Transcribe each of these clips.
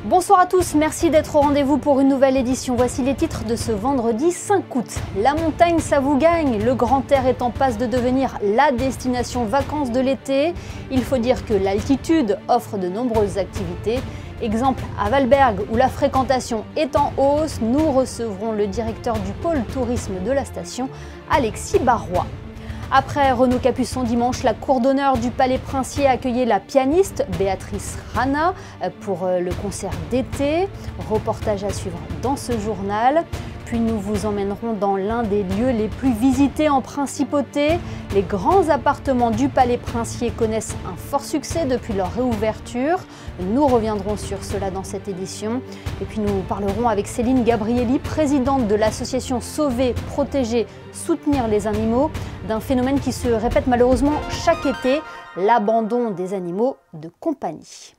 Bonsoir à tous, merci d'être au rendez-vous pour une nouvelle édition. Voici les titres de ce vendredi 5 août. La montagne, ça vous gagne. Le Grand Air est en passe de devenir la destination vacances de l'été. Il faut dire que l'altitude offre de nombreuses activités. Exemple à Valberg où la fréquentation est en hausse, nous recevrons le directeur du pôle tourisme de la station, Alexis Barrois. Après Renaud Capuçon dimanche, la cour d'honneur du Palais Princier accueillait la pianiste Béatrice Rana pour le concert d'été. Reportage à suivre dans ce journal. Puis nous vous emmènerons dans l'un des lieux les plus visités en principauté. Les grands appartements du Palais Princier connaissent un fort succès depuis leur réouverture. Nous reviendrons sur cela dans cette édition. Et puis nous parlerons avec Céline Gabrielli, présidente de l'association Sauver, Protéger, Soutenir les animaux, d'un phénomène qui se répète malheureusement chaque été, l'abandon des animaux de compagnie.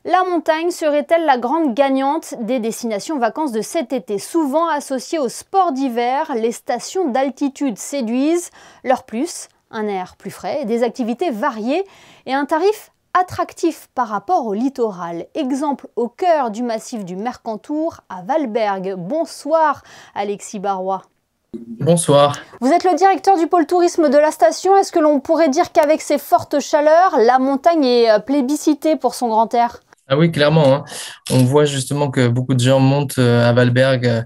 La montagne serait-elle la grande gagnante des destinations vacances de cet été? Souvent associées au sport d'hiver, les stations d'altitude séduisent. Leur plus, un air plus frais, des activités variées et un tarif attractif par rapport au littoral. Exemple au cœur du massif du Mercantour, à Valberg. Bonsoir Alexis Barrois. Bonsoir. Vous êtes le directeur du pôle tourisme de la station. Est-ce que l'on pourrait dire qu'avec ces fortes chaleurs, la montagne est plébiscitée pour son grand air? Ah oui, clairement, hein. On voit justement que beaucoup de gens montent à Valberg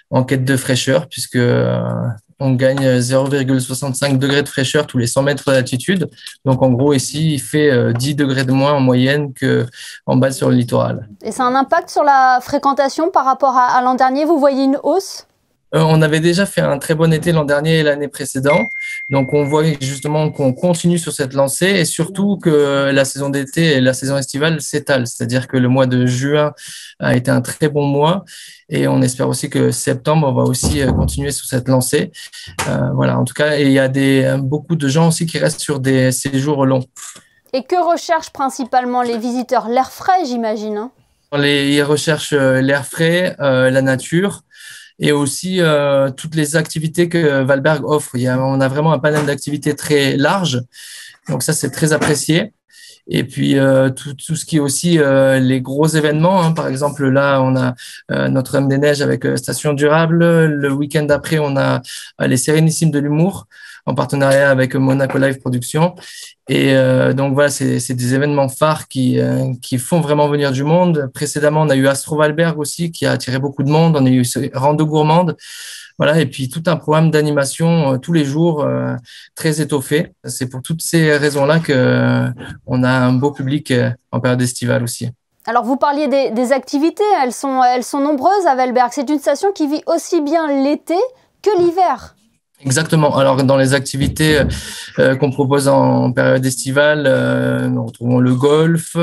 en quête de fraîcheur, puisque on gagne 0,65 degrés de fraîcheur tous les 100 mètres d'altitude. Donc en gros, ici, il fait 10 degrés de moins en moyenne qu'en bas sur le littoral. Et ça a un impact sur la fréquentation par rapport à l'an dernier? Vous voyez une hausse? On avait déjà fait un très bon été l'an dernier et l'année précédente. Donc, on voit justement qu'on continue sur cette lancée et surtout que la saison d'été et la saison estivale s'étalent. C'est-à-dire que le mois de juin a été un très bon mois et on espère aussi que septembre va aussi continuer sur cette lancée. Voilà, en tout cas, et il y a beaucoup de gens aussi qui restent sur des séjours longs. Et que recherchent principalement les visiteurs? L'air frais, j'imagine, hein? Ils recherchent l'air frais, la nature. Et aussi toutes les activités que Valberg offre. On a vraiment un panel d'activités très large, donc ça c'est très apprécié. Et puis tout ce qui est aussi les gros événements, hein. Par exemple là on a Notre-Dame des Neiges avec Station Durable. Le week-end d'après on a les Sérénissimes de l'humour en partenariat avec Monaco Live Productions. Et donc voilà, c'est des événements phares qui font vraiment venir du monde. Précédemment, on a eu Astro Valberg aussi qui a attiré beaucoup de monde. On a eu Rando Gourmande. Voilà, et puis tout un programme d'animation tous les jours très étoffé. C'est pour toutes ces raisons-là qu'on a un beau public en période estivale aussi. Alors vous parliez des activités, elles sont nombreuses à Valberg. C'est une station qui vit aussi bien l'été que l'hiver. Exactement. Alors, dans les activités qu'on propose en période estivale, nous retrouvons le golf,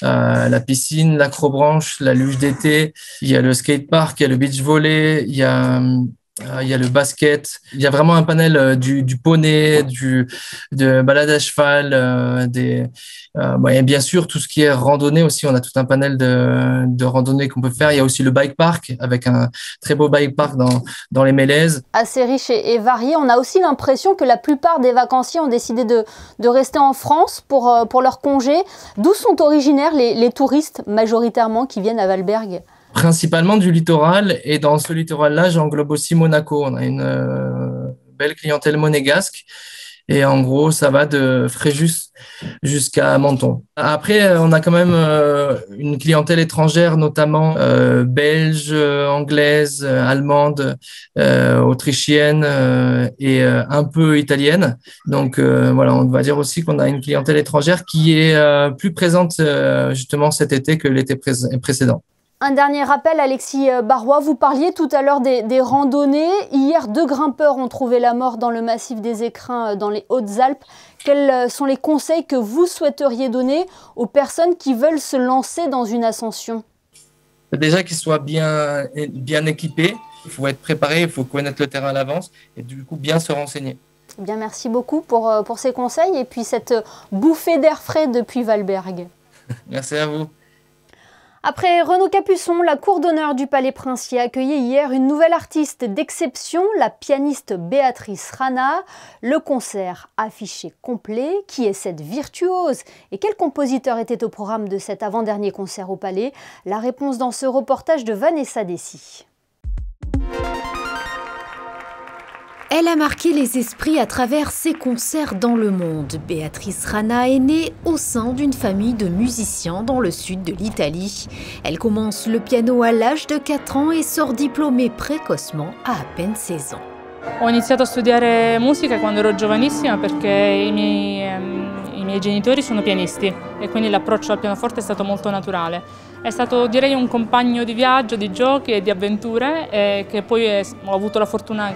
la piscine, l'acrobranche, la luge d'été. Il y a le skatepark, il y a le beach volley, il y a le basket. Il y a vraiment un panel du poney, de balade à cheval, et bien sûr tout ce qui est randonnée aussi. On a tout un panel de randonnées qu'on peut faire. Il y a aussi le bike park avec un très beau bike park dans les Mélèzes. Assez riche et varié. On a aussi l'impression que la plupart des vacanciers ont décidé de rester en France pour leur congé. D'où sont originaires les touristes majoritairement qui viennent à Valberg? Principalement du littoral, et dans ce littoral-là, j'englobe aussi Monaco. On a une belle clientèle monégasque, et en gros, ça va de Fréjus jusqu'à Menton. Après, on a quand même une clientèle étrangère, notamment belge, anglaise, allemande, autrichienne et un peu italienne. Donc voilà, on va dire aussi qu'on a une clientèle étrangère qui est plus présente justement cet été que l'été précédent. Un dernier rappel, Alexis Barrois, vous parliez tout à l'heure des randonnées. Hier, 2 grimpeurs ont trouvé la mort dans le massif des Écrins dans les Hautes-Alpes. Quels sont les conseils que vous souhaiteriez donner aux personnes qui veulent se lancer dans une ascension? Déjà qu'ils soient bien équipés, il faut être préparé, il faut connaître le terrain à l'avance et du coup bien se renseigner. Eh bien, merci beaucoup pour ces conseils et puis cette bouffée d'air frais depuis Valberg. Merci à vous. Après Renaud Capuçon, la cour d'honneur du Palais Princier a accueilli hier une nouvelle artiste d'exception, la pianiste Béatrice Rana. Le concert affiché complet. Qui est cette virtuose? Et quel compositeur était au programme de cet avant-dernier concert au Palais? La réponse dans ce reportage de Vanessa Dessy. Elle a marqué les esprits à travers ses concerts dans le monde. Béatrice Rana est née au sein d'une famille de musiciens dans le sud de l'Italie. Elle commence le piano à l'âge de 4 ans et sort diplômée précocement à peine 16 ans. Ho iniziato a studiare musica quando ero giovanissima perché i miei genitori sono pianisti e quindi l'approccio al pianoforte è stato molto naturale. È stato, direi, un compagno di viaggio, di giochi e di avventure che poi ho avuto la fortuna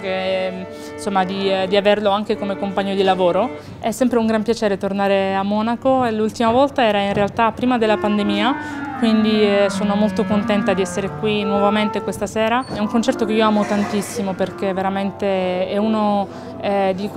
insomma, di averlo anche come compagno di lavoro. È sempre un gran piacere tornare a Monaco e l'ultima volta era in realtà prima della pandemia, quindi sono molto contenta di essere qui nuovamente questa sera. È un concerto che io amo tantissimo perché veramente è una di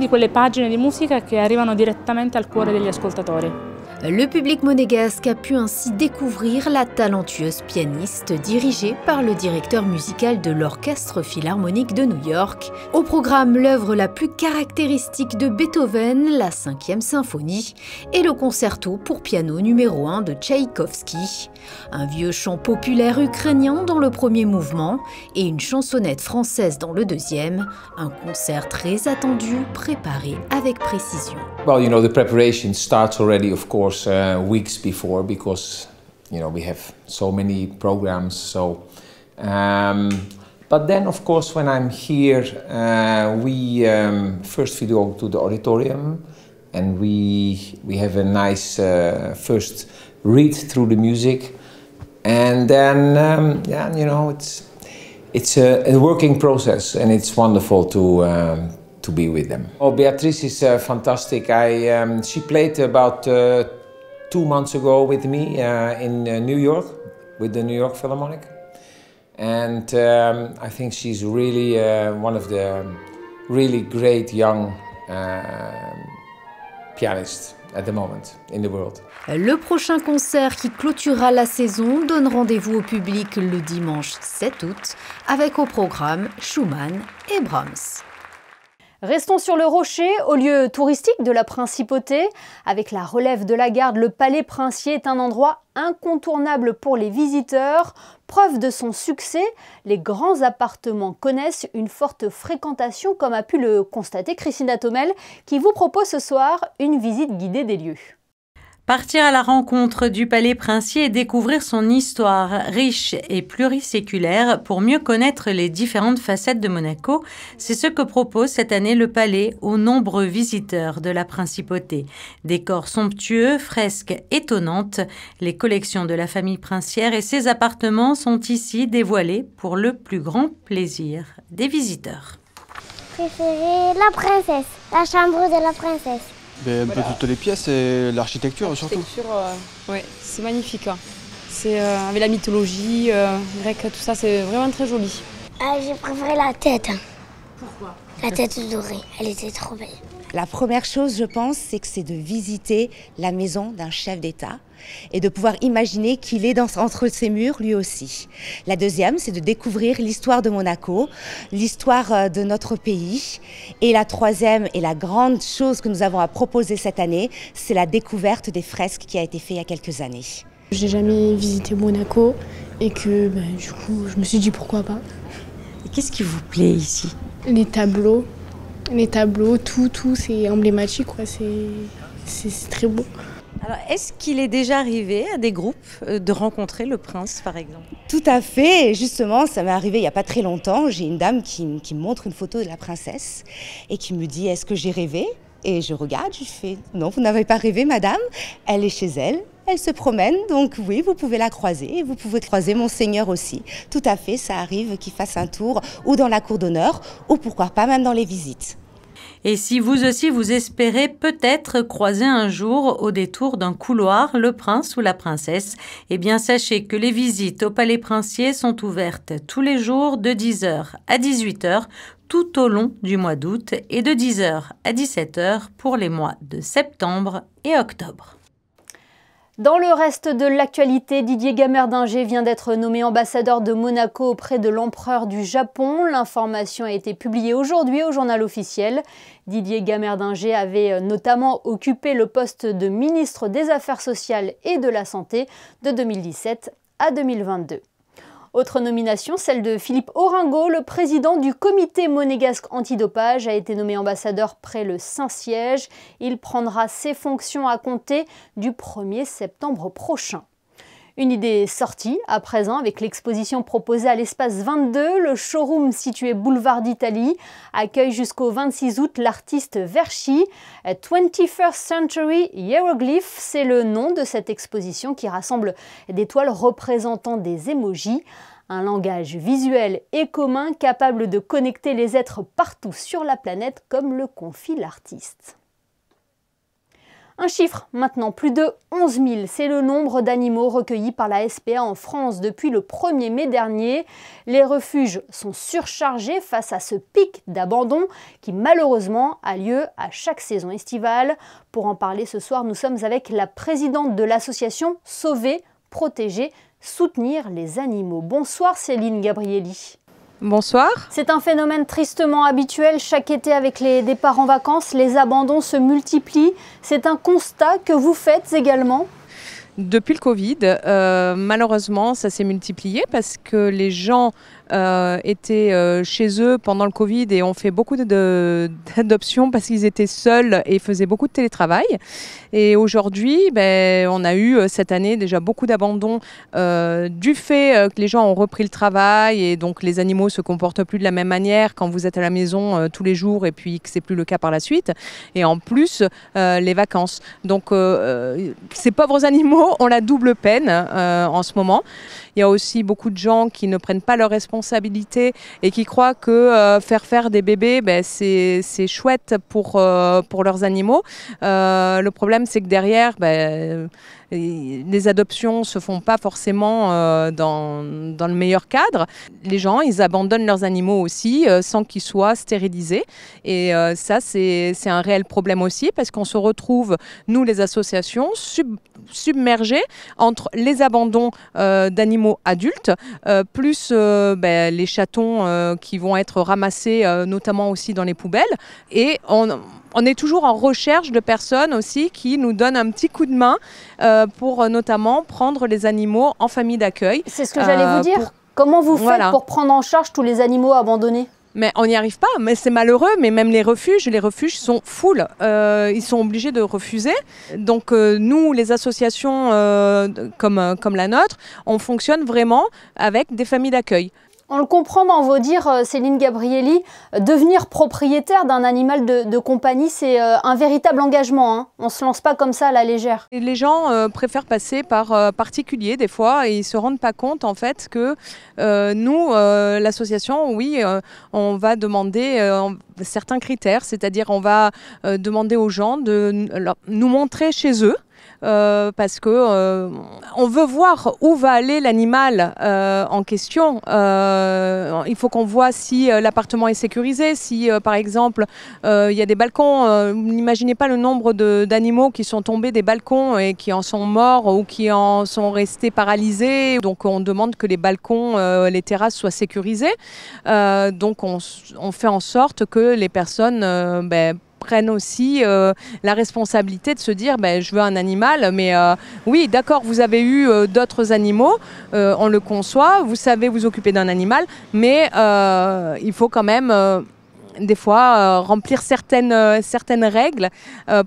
quelle pagine di musica che arrivano direttamente al cuore degli ascoltatori. Le public monégasque a pu ainsi découvrir la talentueuse pianiste dirigée par le directeur musical de l'Orchestre Philharmonique de New York. Au programme, l'œuvre la plus caractéristique de Beethoven, la 5e symphonie, et le concerto pour piano numéro 1 de Tchaïkovski. Un vieux chant populaire ukrainien dans le premier mouvement et une chansonnette française dans le deuxième. Un concert très attendu, préparé avec précision. Well, you know, the preparation starts already, of course, weeks before because, you know, we have so many programs. So, but then, of course, when I'm here, first we go to the auditorium, and we have a nice first read through the music, and then yeah, you know, it's a working process, and it's wonderful to be with them. Oh, Beatrice is fantastic. She played about 2 months ago with me in New York with the New York Philharmonic, and I think she's really one of the really great young pianists at the moment in the world. Le prochain concert qui clôturera la saison donne rendez-vous au public le dimanche 7 août avec au programme Schumann et Brahms. Restons sur le Rocher, au lieu touristique de la Principauté. Avec la relève de la garde, le Palais Princier est un endroit incontournable pour les visiteurs. Preuve de son succès, les grands appartements connaissent une forte fréquentation, comme a pu le constater Christina Thomel, qui vous propose ce soir une visite guidée des lieux. Partir à la rencontre du Palais Princier et découvrir son histoire riche et pluriséculaire pour mieux connaître les différentes facettes de Monaco, c'est ce que propose cette année le Palais aux nombreux visiteurs de la Principauté. Décors somptueux, fresques étonnantes, les collections de la famille princière et ses appartements sont ici dévoilés pour le plus grand plaisir des visiteurs. Préférée la princesse, la chambre de la princesse. Un peu toutes les pièces et l'architecture surtout. L'architecture, ouais, c'est magnifique. Hein. C'est avec la mythologie grecque, tout ça, c'est vraiment très joli. J'ai préféré la tête. Pourquoi? La tête dorée, elle était trop belle. La première chose, je pense, c'est que c'est de visiter la maison d'un chef d'État et de pouvoir imaginer qu'il est entre ses murs lui aussi. La deuxième, c'est de découvrir l'histoire de Monaco, l'histoire de notre pays. Et la troisième et la grande chose que nous avons à proposer cette année, c'est la découverte des fresques qui a été faite il y a quelques années. Je n'ai jamais visité Monaco et que du coup, je me suis dit pourquoi pas. Et qu'est-ce qui vous plaît ici? Les tableaux, tout, c'est emblématique, quoi. C'est très beau. Alors, est-ce qu'il est déjà arrivé à des groupes de rencontrer le prince, par exemple? Tout à fait, et justement, ça m'est arrivé il n'y a pas très longtemps. J'ai une dame qui me montre une photo de la princesse et qui me dit « Est-ce que j'ai rêvé ?» Et je regarde, je fais « Non, vous n'avez pas rêvé, madame. Elle est chez elle, elle se promène, donc oui, vous pouvez la croiser. Et vous pouvez croiser Monseigneur aussi. Tout à fait, ça arrive qu'il fasse un tour ou dans la cour d'honneur ou pourquoi pas même dans les visites. » Et si vous aussi vous espérez peut-être croiser un jour au détour d'un couloir le prince ou la princesse, eh bien sachez que les visites au Palais Princier sont ouvertes tous les jours de 10h à 18h tout au long du mois d'août et de 10h à 17h pour les mois de septembre et octobre. Dans le reste de l'actualité, Didier Gamerdinger vient d'être nommé ambassadeur de Monaco auprès de l'empereur du Japon. L'information a été publiée aujourd'hui au journal officiel. Didier Gamerdinger avait notamment occupé le poste de ministre des Affaires sociales et de la Santé de 2017 à 2022. Autre nomination, celle de Philippe Oringo, le président du comité monégasque antidopage, a été nommé ambassadeur près le Saint-Siège. Il prendra ses fonctions à compter du 1er septembre prochain. Une idée sortie à présent avec l'exposition proposée à l'Espace 22. Le showroom situé boulevard d'Italie accueille jusqu'au 26 août l'artiste Verchi. 21st Century Hieroglyphs, c'est le nom de cette exposition qui rassemble des toiles représentant des émojis. Un langage visuel et commun capable de connecter les êtres partout sur la planète comme le confie l'artiste. Un chiffre maintenant, plus de 11 000, c'est le nombre d'animaux recueillis par la SPA en France depuis le 1er mai dernier. Les refuges sont surchargés face à ce pic d'abandon qui malheureusement a lieu à chaque saison estivale. Pour en parler ce soir, nous sommes avec la présidente de l'association Sauver, Protéger, Soutenir les animaux. Bonsoir Céline Gabrielli. Bonsoir. C'est un phénomène tristement habituel. Chaque été, avec les départs en vacances, les abandons se multiplient. C'est un constat que vous faites également ? Depuis le Covid, malheureusement, ça s'est multiplié parce que les gens étaient chez eux pendant le Covid et ont fait beaucoup d'adoptions parce qu'ils étaient seuls et faisaient beaucoup de télétravail. Et aujourd'hui, on a eu cette année déjà beaucoup d'abandons du fait que les gens ont repris le travail et donc les animaux se comportent plus de la même manière quand vous êtes à la maison tous les jours et puis que c'est plus le cas par la suite. Et en plus, les vacances. Donc ces pauvres animaux ont la double peine en ce moment. Il y a aussi beaucoup de gens qui ne prennent pas leurs responsabilités et qui croient que faire des bébés, c'est chouette pour leurs animaux. Le problème, c'est que derrière, les adoptions ne se font pas forcément dans le meilleur cadre. Les gens, ils abandonnent leurs animaux aussi sans qu'ils soient stérilisés. Et ça, c'est un réel problème aussi parce qu'on se retrouve, nous les associations, submergés entre les abandons d'animaux adultes, plus les chatons qui vont être ramassés notamment aussi dans les poubelles. Et on est toujours en recherche de personnes aussi qui nous donnent un petit coup de main pour notamment prendre les animaux en famille d'accueil. C'est ce que j'allais vous dire. Comment vous faites pour prendre en charge tous les animaux abandonnés ? Mais on n'y arrive pas, mais c'est malheureux, mais même les refuges sont full. Ils sont obligés de refuser. Donc nous, les associations comme la nôtre, on fonctionne vraiment avec des familles d'accueil. On le comprend dans vos dires, Céline Gabrielli, devenir propriétaire d'un animal de compagnie, c'est un véritable engagement. Hein. On ne se lance pas comme ça à la légère. Et les gens préfèrent passer par particulier des fois et ils ne se rendent pas compte en fait que nous, l'association, oui, on va demander certains critères, c'est-à-dire on va demander aux gens de nous montrer chez eux. Parce que on veut voir où va aller l'animal en question. Il faut qu'on voit si l'appartement est sécurisé, si par exemple il y a des balcons. N'imaginez pas le nombre d'animaux qui sont tombés des balcons et qui en sont morts ou qui en sont restés paralysés. Donc on demande que les balcons, les terrasses soient sécurisées. Donc on fait en sorte que les personnes prennent aussi la responsabilité de se dire je veux un animal, mais oui d'accord, vous avez eu d'autres animaux, on le conçoit, vous savez vous occuper d'un animal, mais il faut quand même des fois remplir certaines règles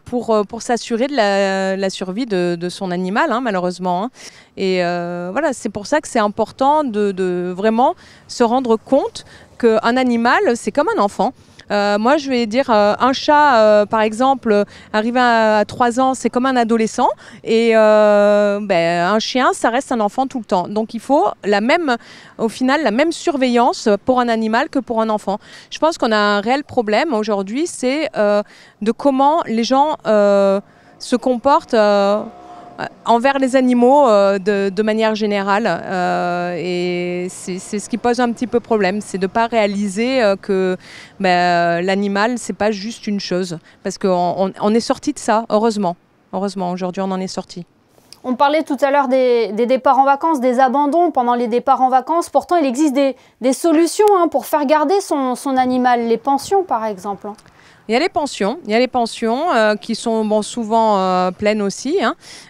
pour s'assurer de la survie de son animal, hein, malheureusement. Hein. Et voilà, c'est pour ça que c'est important de vraiment se rendre compte qu'un animal, c'est comme un enfant. Moi, je vais dire, un chat, par exemple, arrivé à 3 ans, c'est comme un adolescent. Et un chien, ça reste un enfant tout le temps. Donc, il faut au final, la même surveillance pour un animal que pour un enfant. Je pense qu'on a un réel problème aujourd'hui, c'est de comment les gens se comportent envers les animaux de manière générale et c'est ce qui pose un petit peu problème, c'est de ne pas réaliser que l'animal c'est pas juste une chose, parce qu'on est sorti de ça, heureusement aujourd'hui on en est sorti. On parlait tout à l'heure des départs en vacances, des abandons pendant les départs en vacances. Pourtant, il existe des solutions pour faire garder son animal, les pensions par exemple. Il y a les pensions, qui sont souvent pleines aussi,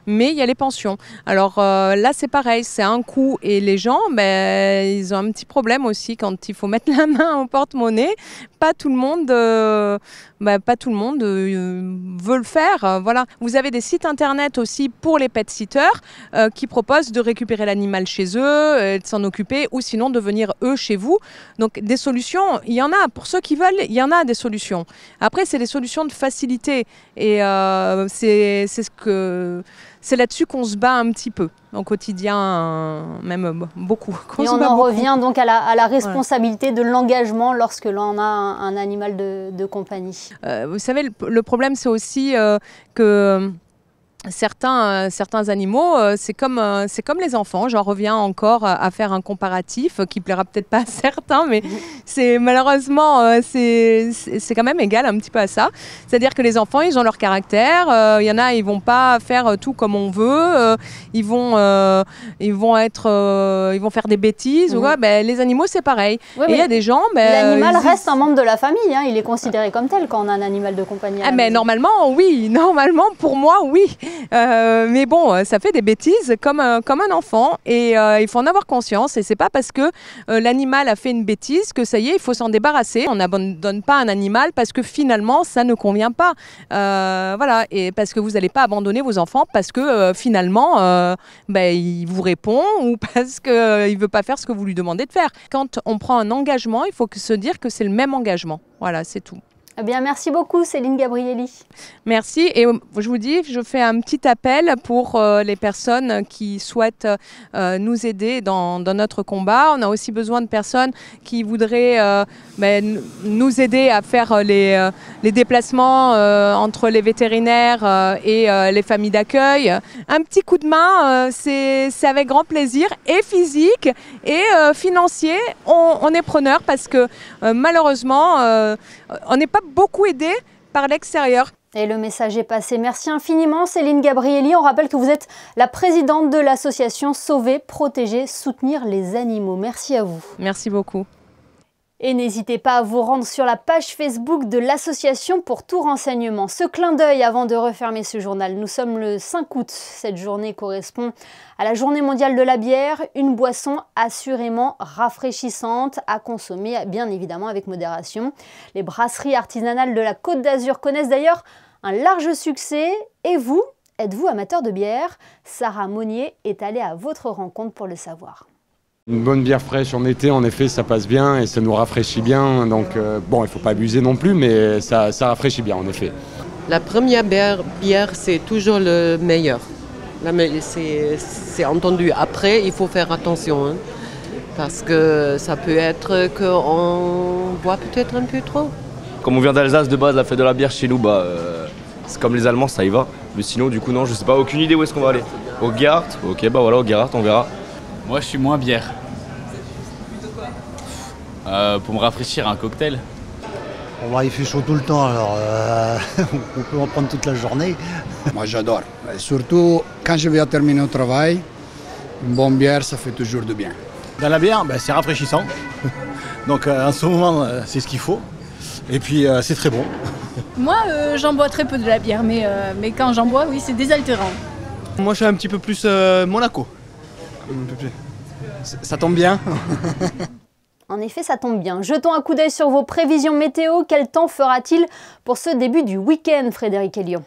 mais il y a les pensions. Alors là, c'est pareil, c'est un coût et les gens, ils ont un petit problème aussi quand il faut mettre la main au porte-monnaie. Pas tout le monde veut le faire. Voilà. Vous avez des sites internet aussi pour les pet-sitters qui proposent de récupérer l'animal chez eux, de s'en occuper ou sinon de venir eux chez vous. Donc des solutions, il y en a. Pour ceux qui veulent, il y en a des solutions. Après, c'est des solutions de facilité et c'est là-dessus qu'on se bat un petit peu au quotidien, même beaucoup. Et on en revient donc à la responsabilité de l'engagement lorsque l'on a un animal de compagnie. Vous savez, le problème, c'est aussi que certains animaux, c'est comme les enfants. J'en reviens encore à faire un comparatif qui plaira peut-être pas à certains, mais malheureusement, c'est quand même égal un petit peu à ça. C'est-à-dire que les enfants, ils ont leur caractère. Il y en a, ils vont pas faire tout comme on veut. Ils vont faire des bêtises. Les animaux, c'est pareil. Oui, et il y a des gens. L'animal reste un membre de la famille. Il est considéré comme tel quand on a un animal de compagnie. Mais normalement, oui. Normalement, pour moi, oui. Mais bon, ça fait des bêtises comme un enfant et il faut en avoir conscience et c'est pas parce que l'animal a fait une bêtise que ça y est, il faut s'en débarrasser. On n'abandonne pas un animal parce que finalement ça ne convient pas. Voilà, et parce que vous n'allez pas abandonner vos enfants parce que finalement il vous répond ou parce qu'il veut pas faire ce que vous lui demandez de faire. Quand on prend un engagement, il faut se dire que c'est le même engagement. Voilà, c'est tout. Eh bien, merci beaucoup Céline Gabrielli. Merci et je vous dis, je fais un petit appel pour les personnes qui souhaitent nous aider dans notre combat. On a aussi besoin de personnes qui voudraient nous aider à faire les déplacements entre les vétérinaires et les familles d'accueil. Un petit coup de main, c'est avec grand plaisir et physique et financier. On est preneur parce que malheureusement, on n'est pas beaucoup aidé par l'extérieur. Et le message est passé. Merci infiniment Céline Gabrielli. On rappelle que vous êtes la présidente de l'association Sauver, Protéger, Soutenir les animaux. Merci à vous. Merci beaucoup. Et n'hésitez pas à vous rendre sur la page Facebook de l'association pour tout renseignement. Ce clin d'œil avant de refermer ce journal. Nous sommes le 5 août. Cette journée correspond à la journée mondiale de la bière, une boisson assurément rafraîchissante à consommer bien évidemment avec modération. Les brasseries artisanales de la Côte d'Azur connaissent d'ailleurs un large succès. Et vous, êtes-vous amateur de bière? Sarah Monnier est allée à votre rencontre pour le savoir. Une bonne bière fraîche en été, en effet, ça passe bien et ça nous rafraîchit bien. Donc, bon, il ne faut pas abuser non plus, mais ça rafraîchit bien, en effet. La première bière, c'est toujours le meilleur. C'est entendu. Après, il faut faire attention, parce que ça peut être qu'on boit peut-être un peu trop. Comme on vient d'Alsace, de base, la fête de la bière chez nous, c'est comme les Allemands, ça y va. Mais sinon, du coup, non, je sais pas, aucune idée où est-ce qu'on va aller. Au Gerhardt? Ok, voilà, au Gerhardt, on verra. Moi, je suis moins bière. Pour me rafraîchir, un cocktail. Il fait chaud tout le temps, alors on peut en prendre toute la journée. Moi, j'adore. Surtout quand je vais terminer au travail, une bonne bière, ça fait toujours du bien. Dans la bière, c'est rafraîchissant. Donc en ce moment, c'est ce qu'il faut. Et puis, c'est très bon. Moi, j'en bois très peu de la bière, mais quand j'en bois, oui, c'est désaltérant. Moi, je suis un petit peu plus Monaco. Ça tombe bien. En effet, ça tombe bien. Jetons un coup d'œil sur vos prévisions météo. Quel temps fera-t-il pour ce début du week-end, Frédéric Elion?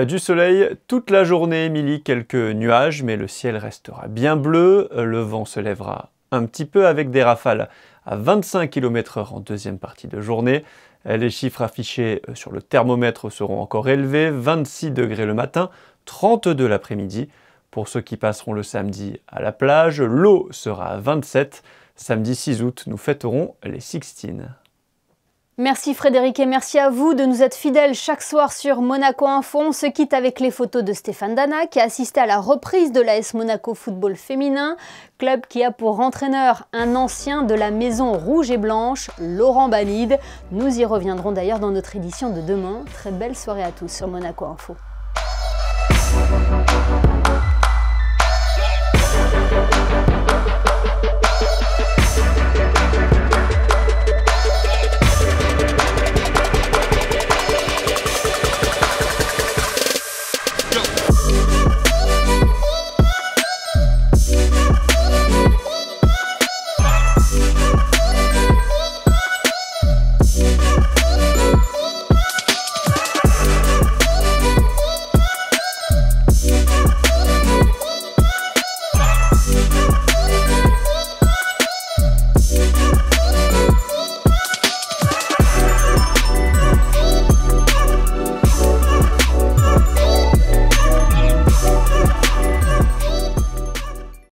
Du soleil toute la journée, Émilie, quelques nuages, mais le ciel restera bien bleu. Le vent se lèvera un petit peu avec des rafales à 25 km/h en deuxième partie de journée. Les chiffres affichés sur le thermomètre seront encore élevés, 26 degrés le matin, 32 l'après-midi. Pour ceux qui passeront le samedi à la plage, l'eau sera à 27. Samedi 6 août, nous fêterons les Sixtines. Merci Frédéric et merci à vous de nous être fidèles chaque soir sur Monaco Info. On se quitte avec les photos de Stéphane Dana qui a assisté à la reprise de l'AS Monaco Football Féminin, club qui a pour entraîneur un ancien de la maison rouge et blanche, Laurent Banide. Nous y reviendrons d'ailleurs dans notre édition de demain. Très belle soirée à tous sur Monaco Info.